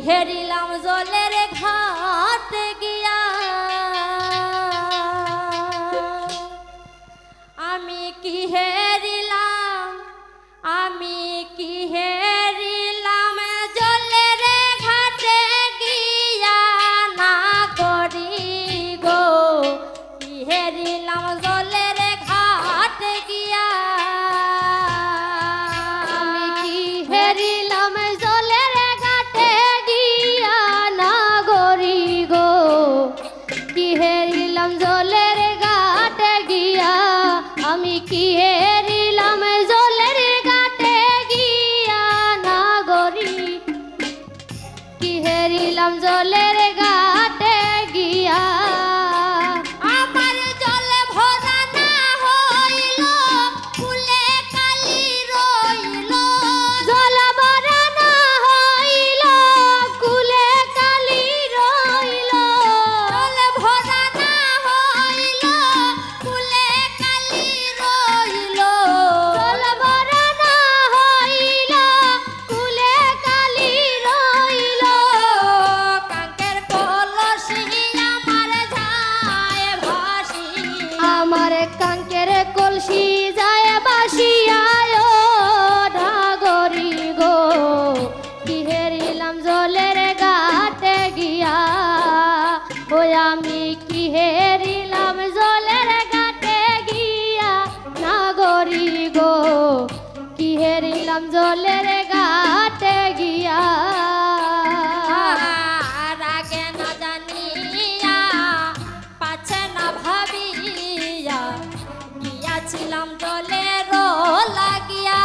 হেরিলাম জলের ঘাট গিয়া, আমি কি হেরিলাম, আমি কি হেরিলাম জলের ঘাটে গিয়া, না করি গো কি হেরিলাম জলের ঘাট গিয়া, আমি কি হেরিলাম জলের ঘাটে গিয়া, না গরি গো কি হেরিলাম জলের ঘাটে গিয়া, আমি কি হেরিলাম জলের ঘাটে গিয়া, না গরি কি হেরিলাম জলের ঘাটে গিয়া। আমার জলে ভরা না হইল ফুলে কালি রইল, জল ভরা না হইল কুলে কালি রইল, জলে ভরা না হইল ফুলে কালি রইল, জল ভরা না হইল কুলে কালি রইল, কাঙ্কের কলসি আমার যায় ভাসি, আমার কাঙ্কের কলসি যায় বাসিয়ায় ঢাগরি গো কি হেরিলাম জলের ঘাটে গিয়া, ওই আমি কি হেরিলাম জলের ঘাটে গিয়া, নাগরি গো কি হেরিলাম জলের ঘাটে গিয়া। আর আগে না জানিয়া পাছে না ভাবিয়া গিয়াছিলাম জলের লাগিয়া,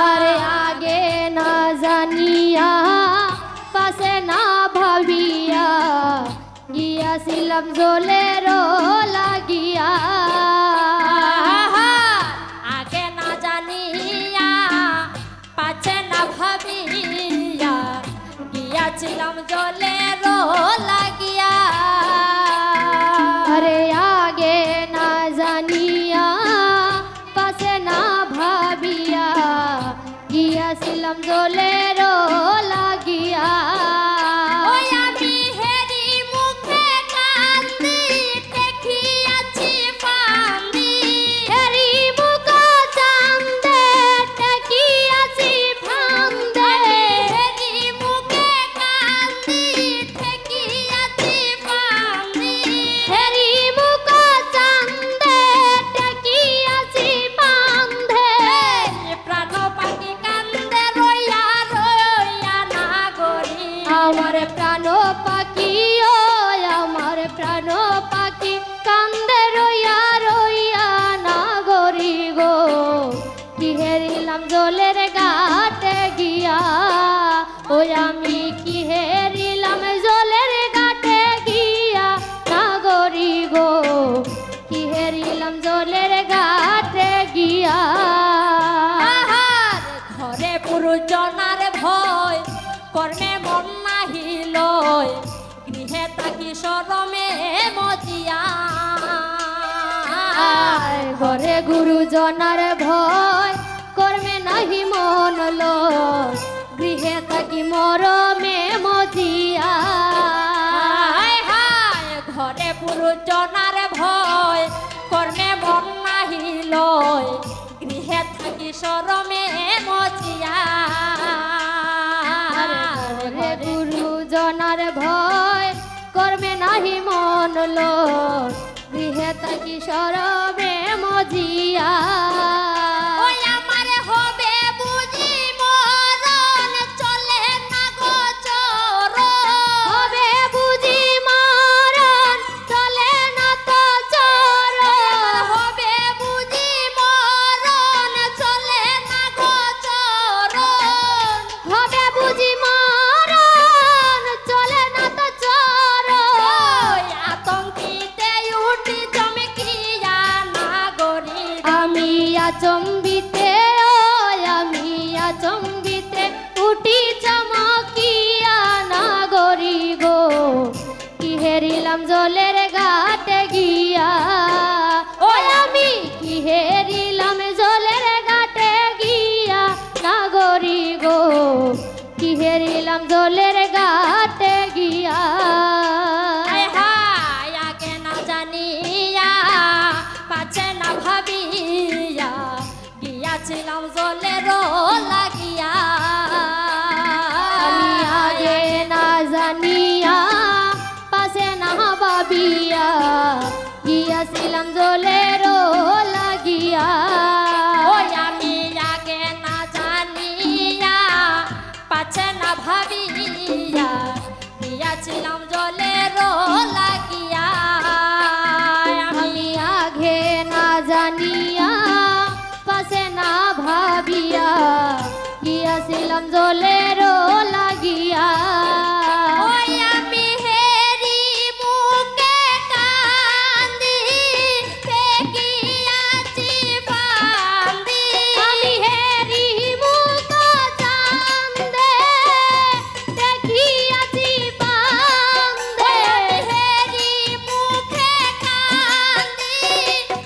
আরে আগে না জানিয়া পাশে না ভাবিয়া গিয়াছিলাম জলের লাগিয়া, আগে না জানিয়া পাছে না ভাবিয়া গিয়াছিলাম জলের লাগিয়া, আরে আগে না জানিয়া পাশে না ভাবিয়া গিয়াছিলাম জলের লাগিয়া। ওই আমি হেরি মুখে কান্দি দেখিয়াছি ফান্দি, হেরি মুখ চান্দে টেকিয়াছি ফান্দে, হেরি মুখে কান্দি দেখিয়াছি ফান্দি, হেরি মুখ চান্দে টেকিয়াছি ফান্দে, প্রাণ পাখি কান্দে রইয়া রইয়া না গরি, আমার প্রাণ পাখি ও আমার প্রাণ পাখি কান্দে রইয়া রইয়া না গরি গো কি হেরিলাম জলের ঘাটে গিয়া, ওই আমি কি হেরিলাম জলের ঘাটে গিয়া, না গরি গো কি হেরিলাম জলের ঘাটে গিয়া। আহার ঘরে পুরুজনার ভয় কর্মে মন নাহিল, গৃহে তাকি শরমে মজিয়া, আয় ঘরে গুরুজনার ভয় কর্মে নাহি মন লয়, গৃহে থাকি মরমে মজিয়া, হায় হায় ঘরে পুরুজনার ভয় কর্মে মন নাহিল, গৃহে থাকি শরমে মজিয়া, ঘরে গুরুজনার ভয় কর্মে নাহি মন লয়, গৃহে থাকি সরবে মজিয়া। ওই আমার হবে বুঝি মরণ চলে না গো চরণ, হবে বুঝি মরণ চলে না তো চরণ, হবে বুঝি মরণ চলে না গো চরণ, হবে বুঝি মরণ চলে না তো চরণ, ওই আতঙ্কিতে উঠি চমকিয়া না গরি, আমি আচম্বিতে ও আমি আচম্বিতে উঠি চমকিয়া না গরি গো কি হেরিলাম জলের ঘাটে গিয়া, ওই আমি কি হেরিলাম জলের ঘাটে গিয়া, না গরি গো কি হেরিলাম গিয়াছিলাম জলের লাগিয়া ওই আমি আগে না জানিয়া পাছে না ভাবিয়া দিয়াছিলাম জলের লাগিয়া আমি আগে না জানিয়া পাশে না ভাবিয়া গিয়াছিলাম জলের লাগিয়া ওই আমি হেরি মুখে কান্দি ফেকিয়াছি বান্দি আমি হেরি মুখ চান্দে দেখিয়াছি বান্দে আমি হেরি মুখে কান্দি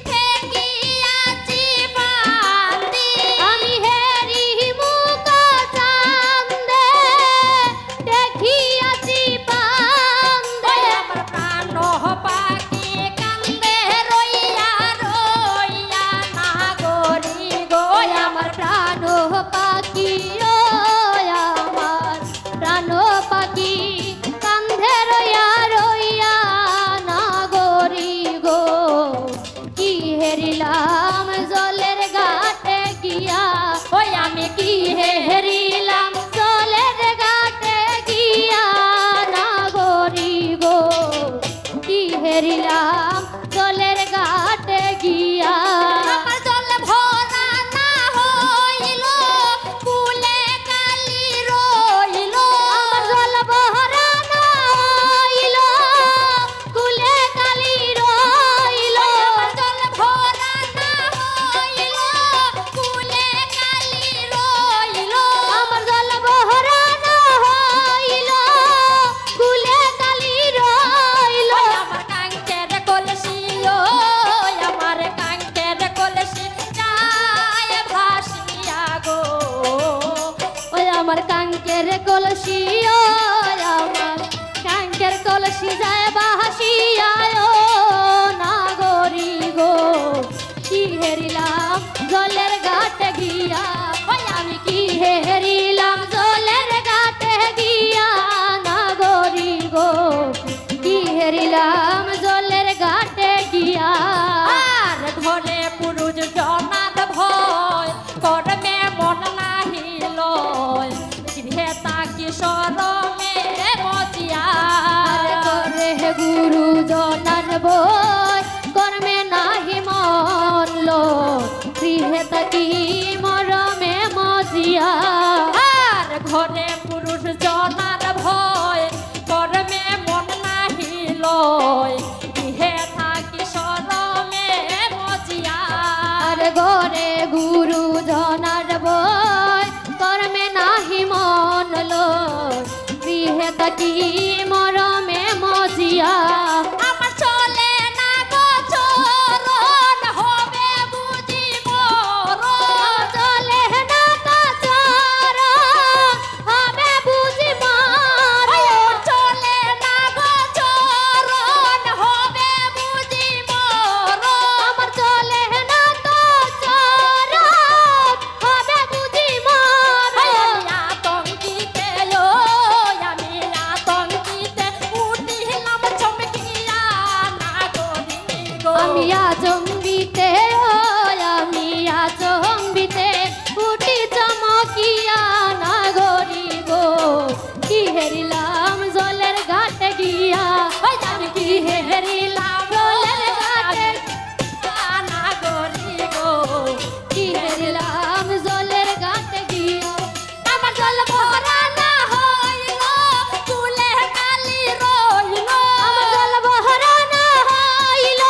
ফেকিয়াছি বান্দি আমি হেরি মুখ চান্দে দেখিয়াছি বান্দে ওই আমার প্রাণ পাখি কান্দে রইয়া রইয়া না গরি গো ওই আমার প্রাণ পাখি ও আমার প্রাণ পাখি কান্ধে রইয়া রইয়া না গরি গো কি হেরিলাম জলের ঘাটে গিয়া ওই আমি কি হেরিলাম জলের ঘাটে গিয়া না গরি গো কি হেরিলাম জলের ঘাটে গিয়া আমার জল ভরা না হইল কুলে কালি রইল আমার জল বহরা না হইল কুলে কালি রইল আমার জল ভরা না হইল কুলে কালি রইল আমার জল বহরা না হইল কুলে কালি রইল ওই আমার কাঙ্কের কলসি ওই আমার কাঙ্কের কলসি যায় ভাসিয়া গো ওই আমার কাঙ্কের কলসি ওই আমার কাঙ্কের কলসি যায় বাহাসিয়া ও নাগরি গো কি হেরিলাম জলের ঘাটে গিয়া ওই আমি কি হেরিলাম জলের ঘাটে গিয়া নাগরি গো কি হেরিলাম জলের ঘাটে গিয়া আর ঘরে পুরুষ জনার ভয় কর্মে মন নাহিল জিভে তাকি সরমে মজিয়া আর করে গুরু জনার বই কর্মে নাহি মন লো গৃহে তাকি মরমে মজিয়া আর ঘরে পুরুষ জনার ভয় কর্মে মন নাহিল ইহে থাকি সরমে মজিয়া আর গরে গুরু জনার বই কর্মে নাহি মন লো গৃহে তাকি মরমে মজিয়া আমার চলে না গো চরণ হবে বুঝি মরণ চলে না কাচার হবে বুঝি মার আমার চলে না গো চরণ হবে বুঝি মরণ আমার চলে না কাচার হবে বুঝি মার আমি আতঙ্কিতে আমি আতঙ্কিতে উঠিলাম চমকিয়া না গরি গো আমি আচম্বিতে আমি আচম্বিতে উঠি চমকিয়া নাগরি গো কি হেরিলাম জলের ঘাটে গিয়া ওই আমি কি হেরিলাম জলের ঘাটে না গরি গো কি হেরিলাম জলের ঘাটে গিয়া আমার জল ভরা না হইল কুলে কালি রইল আমার জল বহরা না হইল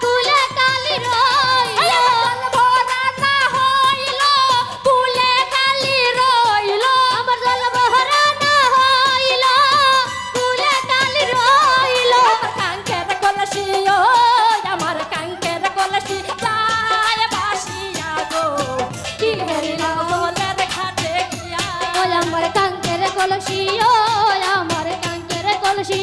কুলে কালি রইল জল ভরা না হইল কুলে কালি রইল আমার জল বহরা না হইল কুলে কালি রইল আমার কাঙ্কের কলসি আমার কাঙ্কের কলসি যায় বাসিয়া গো কি হেরিলাম জলের ঘাটে গিয়া ওই আমার কাঙ্কের কলসি ও আমার কাঙ্কের কলসি